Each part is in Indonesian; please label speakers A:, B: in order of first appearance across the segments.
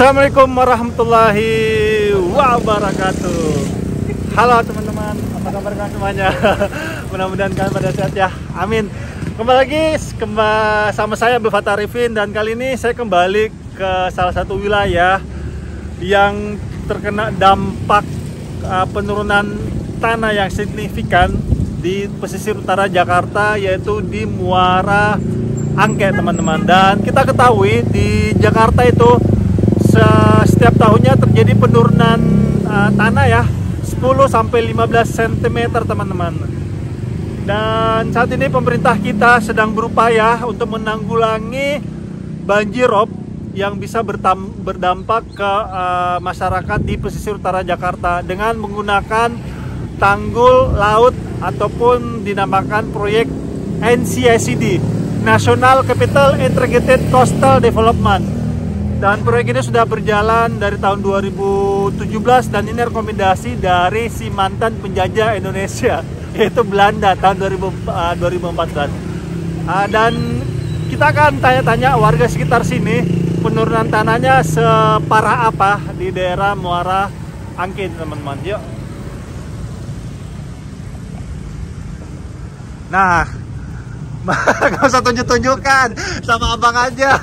A: Assalamualaikum warahmatullahi wabarakatuh. Halo teman-teman, apa kabar kalian semuanya? Mudah-mudahan kalian pada sehat ya, amin. Kembali lagi sama saya Abdul Fattah Arifin, dan kali ini saya kembali ke salah satu wilayah yang terkena dampak penurunan tanah yang signifikan di pesisir utara Jakarta, yaitu di Muara Angke, teman-teman. Dan kita ketahui di Jakarta itu setiap tahunnya terjadi penurunan tanah ya, 10-15 cm, teman-teman. Dan saat ini pemerintah kita sedang berupaya untuk menanggulangi banjirop yang bisa berdampak ke masyarakat di pesisir utara Jakarta dengan menggunakan tanggul laut ataupun dinamakan proyek NCICD, National Capital Integrated Coastal Development. Dan proyek ini sudah berjalan dari tahun 2017, dan ini rekomendasi dari si mantan penjajah Indonesia, yaitu Belanda, tahun 2014. Dan kita akan tanya-tanya warga sekitar sini, penurunan tanahnya separah apa di daerah Muara Angke, teman-teman. Yuk. Nah, gak usah tunjuk-tunjukkan, sama abang aja.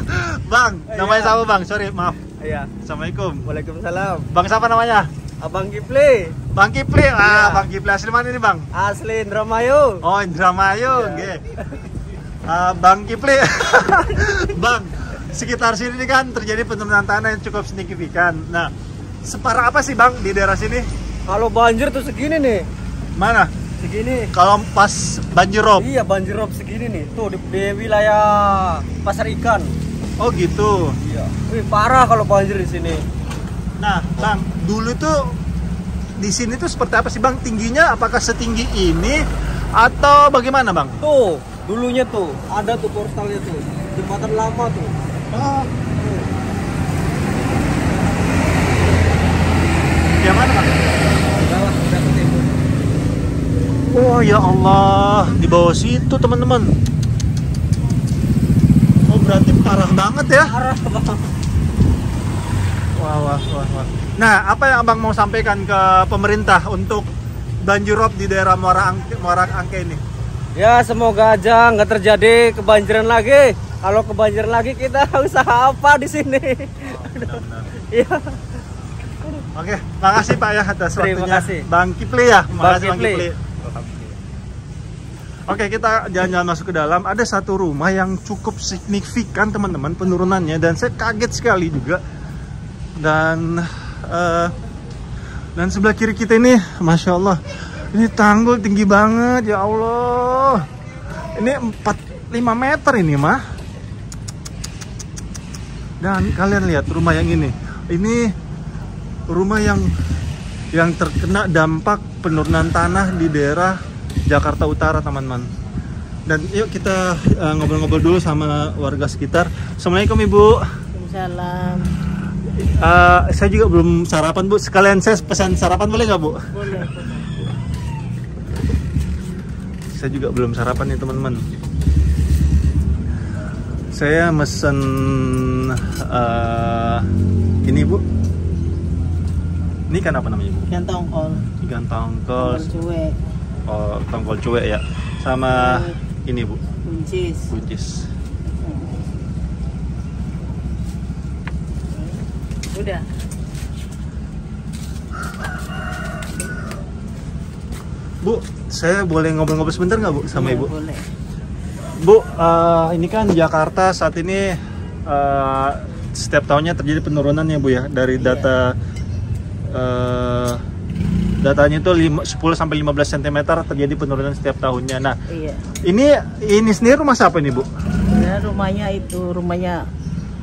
A: Bang, namanya sama bang, sorry, maaf.
B: Iya.
A: Assalamualaikum.
B: Waalaikumsalam.
A: Bang siapa namanya?
B: Abang Kipli.
A: Bang Kipli,
B: Iya.
A: Bang Kipli asli mana ini bang?
B: Asli Indramayu.
A: Oh, Indramayu,
B: Iya.
A: Bang Kipli. Bang, sekitar sini kan terjadi penurunan tanah yang cukup signifikan. Nah, separah apa sih bang di daerah sini?
B: Kalau banjir tuh segini nih.
A: Mana?
B: Segini.
A: Kalau pas banjirop?
B: Iya, banjir rob segini nih. Tuh di wilayah Pasar Ikan.
A: Oh gitu.
B: Iya. Wih, parah kalau banjir di sini.
A: Nah, bang, dulu tuh di sini tuh seperti apa sih bang? Tingginya apakah setinggi ini atau bagaimana bang?
B: Tuh, dulunya tuh ada tuh portalnya tuh. Jembatan lama tuh.
A: Oh. Yang mana bang?
B: Bawah dapat itu.
A: Oh ya Allah, di bawah situ teman-teman. Oh berarti parah banget ya.
B: Parah banget.
A: Wah. Nah, apa yang abang mau sampaikan ke pemerintah untuk banjirop di daerah Muara Angke ini?
B: Ya, semoga aja nggak terjadi kebanjiran lagi. Kalau kebanjiran lagi kita usaha apa di sini?
A: Benar.
B: Iya.
A: Oke, makasih Pak ya atas
B: Terima
A: waktunya.
B: kasih.
A: Bang Kipli ya, makasih
B: Bang
A: Bang Kipli. Oke, kita jalan-jalan masuk ke dalam. Ada satu rumah yang cukup signifikan teman-teman penurunannya, dan saya kaget sekali juga. Dan sebelah kiri kita ini, masya Allah, ini tanggul tinggi banget ya Allah. Ini 4-5 meter ini mah. Dan kalian lihat rumah yang ini rumah yang terkena dampak penurunan tanah di daerah Jakarta Utara, teman-teman. Dan yuk kita ngobrol-ngobrol dulu sama warga sekitar. Assalamualaikum Ibu.
C: Waalaikumsalam.
A: Saya juga belum sarapan Bu. Sekalian saya pesan sarapan boleh nggak Bu?
C: Boleh.
A: Saya juga belum sarapan nih teman-teman. Saya mesen ini Bu. Ini kan apa namanya Bu?
C: Ikan tongkol.
A: Ikan tongkol.
C: Cuek.
A: Oh, tongkol cuek ya. Sama ini Bu.
C: Buncis.
A: Buncis.
C: Udah.
A: Bu, saya boleh ngobrol-ngobrol sebentar nggak Bu sama
C: Iya,
A: Ibu?
C: Boleh.
A: Bu, ini kan Jakarta saat ini setiap tahunnya terjadi penurunan ya Bu ya, dari data datanya itu 10-15 cm terjadi penurunan setiap tahunnya. Nah,
C: Iya.
A: ini sendiri rumah siapa ini Bu?
C: Ya, rumahnya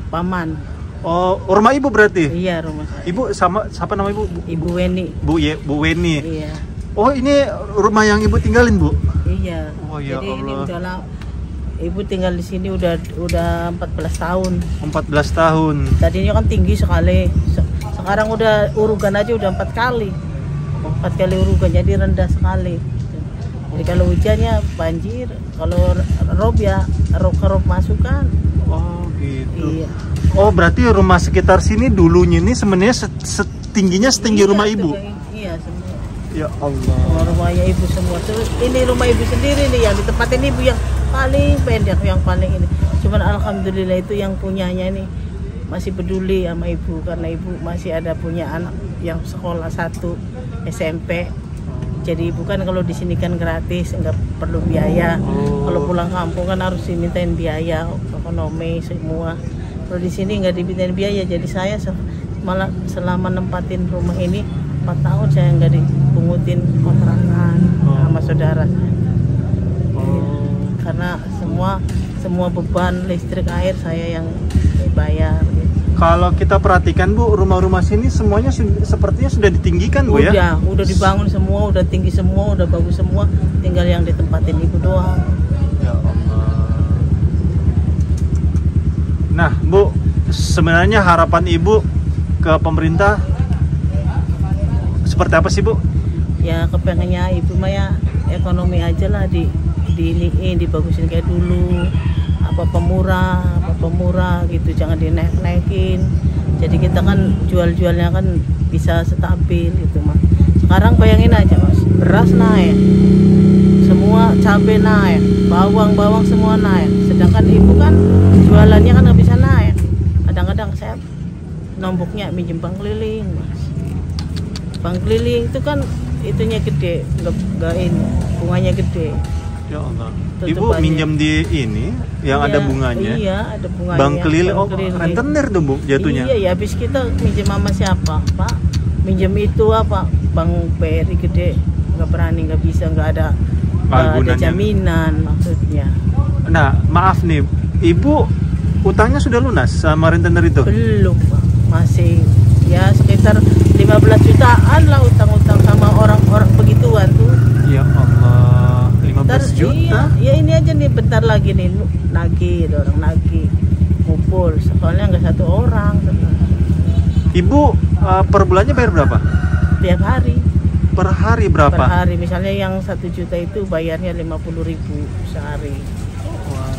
C: paman.
A: Oh, rumah Ibu berarti?
C: Iya, rumah saya.
A: Ibu sama siapa nama Ibu?
C: Ibu Weni.
A: Bu Weni.
C: Iya.
A: Oh, ini rumah yang Ibu tinggalin Bu?
C: Iya.
A: Oh, ya
C: Jadi ini
A: Allah.
C: udah Ibu tinggal di sini udah 14 tahun.
A: 14 tahun.
C: Tadinya kan tinggi sekali. Sekarang udah urugan aja udah 4 kali. 4 kali urugan, jadi rendah sekali. Jadi kalau hujannya banjir, kalau rob ya rob masuk kan.
A: Oh gitu.
C: Iya.
A: Oh, berarti rumah sekitar sini dulunya ini sebenarnya setingginya setinggi rumah ibu.
C: Iya, semua.
A: Ya Allah.
C: Rumahnya ibu semua. Terus ini rumah ibu sendiri nih yang ditempatin ibu yang paling pendek, yang paling ini. Cuman alhamdulillah itu yang punyanya nih masih peduli sama ibu karena ibu masih ada punya anak yang sekolah 1 SMP. Jadi ibu kan kalau di sini kan gratis, nggak perlu biaya. Kalau pulang kampung kan harus dimintain biaya ekonomi semua. Kalau di sini nggak dimintain biaya, jadi saya malah selama nempatin rumah ini 4 tahun saya nggak dipungutin kontrakan sama saudara saya. Karena semua beban listrik air saya yang bayar. Gitu.
A: Kalau kita perhatikan Bu, rumah-rumah sini semuanya sepertinya sudah ditinggikan Bu ya?
C: Udah dibangun semua, udah tinggi semua, udah bagus semua. Tinggal yang ditempatin ibu doang.
A: Ya Allah. Nah Bu, sebenarnya harapan ibu ke pemerintah seperti apa sih Bu?
C: Ya kepengennya ibu mah ya ekonomi aja lah dibagusin kayak dulu. Apa murah gitu, jangan dinaik-naikin. Jadi kita kan jual-jualnya kan bisa stabil gitu Mas. Sekarang bayangin aja Mas, beras naik, semua cabai naik, bawang semua naik. Sedangkan ibu kan jualannya kan nggak bisa naik. Kadang-kadang saya nomboknya minjem bank keliling Mas. Bank keliling itu kan itunya gede, nggak ini, bunganya gede.
A: Ya Allah.
C: Tutupannya.
A: Ibu minjem di ini yang ada bunganya.
C: Iya, ada bunganya.
A: Bank keliling, rentenir dong Bu jatuhnya.
C: Iya, ya habis kita minjem sama siapa, Pak? Minjem itu apa? Bank BRI gede, nggak berani, nggak bisa, nggak ada jaminan maksudnya.
A: Nah, maaf nih, Ibu utangnya sudah lunas sama rentenir itu?
C: Belum, Pak. Masih ya sekitar 15 jutaan lah utang-utang sama orang-orang begituan tuh.
A: Ya Allah. 15 juta?
C: Iya, ya ini aja nih bentar lagi nih nagih, ada orang nagih ngumpul, soalnya nggak 1 orang.
A: Ibu per bulannya bayar berapa?
C: Tiap hari.
A: Per hari berapa?
C: Per hari, misalnya yang 1 juta itu bayarnya 50.000 sehari.
A: Wah.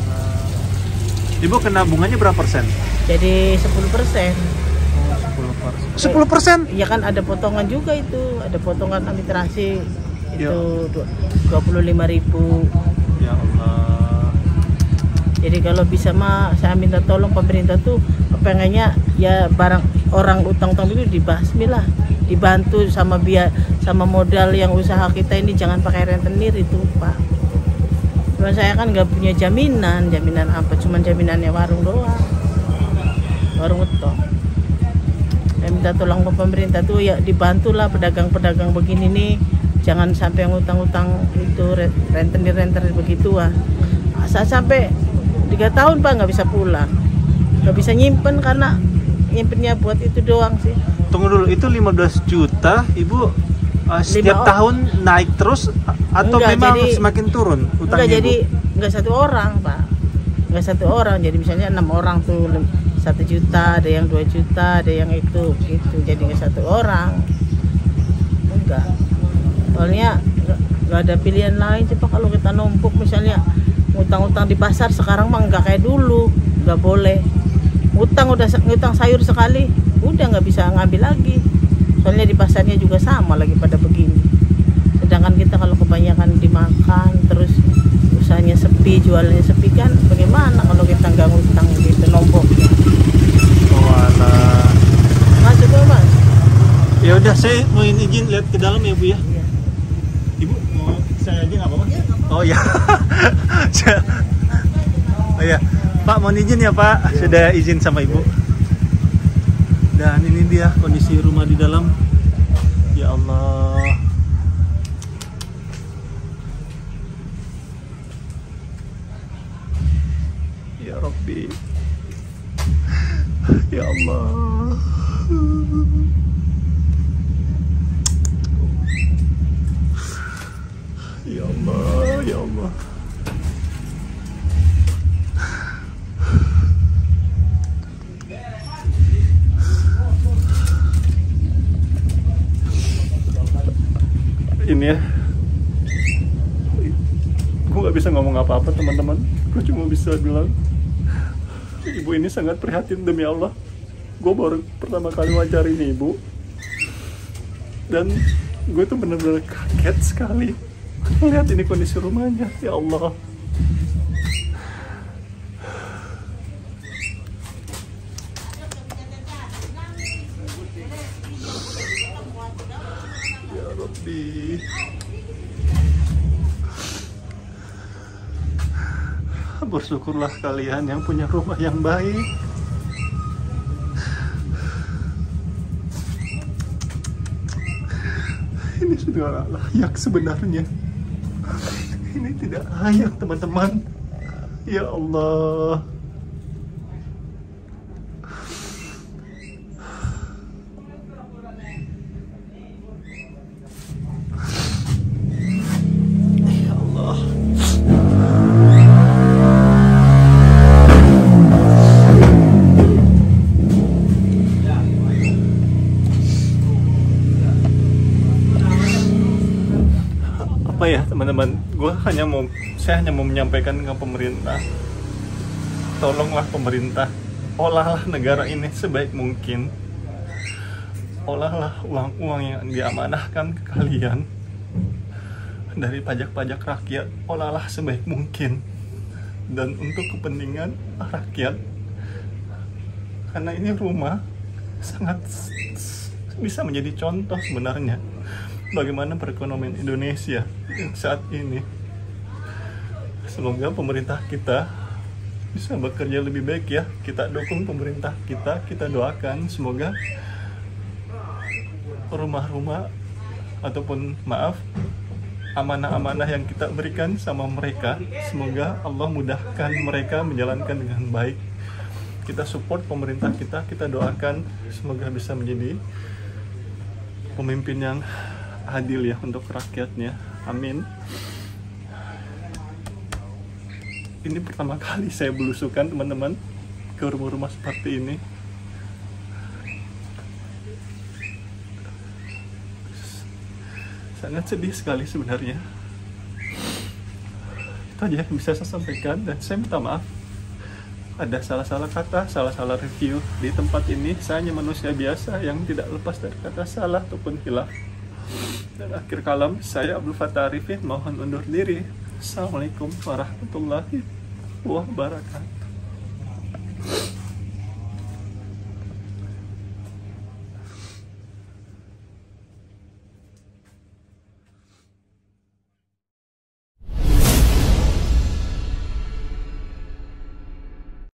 A: Ibu kena bunganya berapa persen?
C: Jadi 10%.
A: 10%?
C: Iya kan ada potongan juga itu, ada potongan administrasi. Itu 25.000.
A: Ya Allah.
C: Jadi kalau bisa mah saya minta tolong pemerintah tuh pengennya ya barang orang utang-utang itu dibasmi lah, dibantu sama sama modal yang usaha kita ini, jangan pakai rentenir itu Pak. Cuma saya kan nggak punya jaminan apa, cuman jaminannya warung doang, warung utuh. Saya minta tolong ke pemerintah tuh ya dibantulah pedagang-pedagang begini nih. Jangan sampai yang utang-utang itu rentenir begituan. Saya sampai 3 tahun Pak nggak bisa pulang, nggak bisa nyimpen karena nyimpennya buat itu doang sih.
A: Tunggu dulu, itu 15 juta Ibu setiap tahun naik terus atau enggak, memang jadi, semakin turun utangnya?
C: Enggak, jadi nggak 1 orang Pak, nggak 1 orang. Jadi misalnya 6 orang tuh 1 juta, ada yang 2 juta, ada yang itu gitu. Jadi nggak 1 orang, enggak. Soalnya nggak ada pilihan lain sih Pak. Kalau kita numpuk misalnya utang-utang di pasar sekarang mah nggak kayak dulu, nggak boleh ngutang sayur sekali udah nggak bisa ngambil lagi, soalnya di pasarnya juga sama lagi pada begini. Sedangkan kita kalau kebanyakan dimakan terus usahanya sepi, jualannya sepi kan bagaimana kalau kita nggak ngutang gitu nomboknya.
A: Oh alah.
C: Masuk ya Mas?
A: Ya udah, saya mau izin lihat ke dalam ya Bu ya. Ibu mau saya aja nggak apa-apa? Ya, oh ya. Oh ya, Pak mau izin ya Pak, sudah izin sama Ibu. Dan ini dia kondisi rumah di dalam. Ya Allah. Ya Rabbi. Ya Allah. Ya Allah, ya Allah. Ini ya, gue nggak bisa ngomong apa-apa teman-teman. Gue cuma bisa bilang Ibu ini sangat prihatin, demi Allah. Gue baru pertama kali wajarin ibu, dan gue tuh bener-bener kaget sekali lihat ini kondisi rumahnya. Ya Allah. Ya Rabbi. Bersyukurlah kalian yang punya rumah yang baik. Ini sudah layak sebenarnya. Ini tidak layak, teman-teman. Ya Allah. Ya Allah. Apa ya teman-teman, saya hanya mau menyampaikan ke pemerintah, tolonglah pemerintah, olahlah negara ini sebaik mungkin, olahlah uang-uang yang diamanahkan ke kalian dari pajak-pajak rakyat, olahlah sebaik mungkin dan untuk kepentingan rakyat, karena ini rumah sangat bisa menjadi contoh sebenarnya bagaimana perekonomian Indonesia saat ini. Semoga pemerintah kita bisa bekerja lebih baik ya. Kita dukung pemerintah kita doakan semoga rumah-rumah ataupun amanah-amanah yang kita berikan sama mereka, semoga Allah mudahkan mereka menjalankan dengan baik. Kita support pemerintah kita doakan semoga bisa menjadi pemimpin yang adil ya untuk rakyatnya. Amin. Ini pertama kali saya belusukan teman-teman ke rumah-rumah seperti ini. Sangat sedih sekali sebenarnya. Itu aja yang bisa saya sampaikan, dan saya minta maaf ada salah-salah kata, salah-salah review di tempat ini. Saya hanya manusia biasa yang tidak lepas dari kata salah ataupun hilaf. Dan akhir kalam, saya Abdul Fattah Arifin mohon undur diri. Assalamualaikum warahmatullahi wabarakatuh.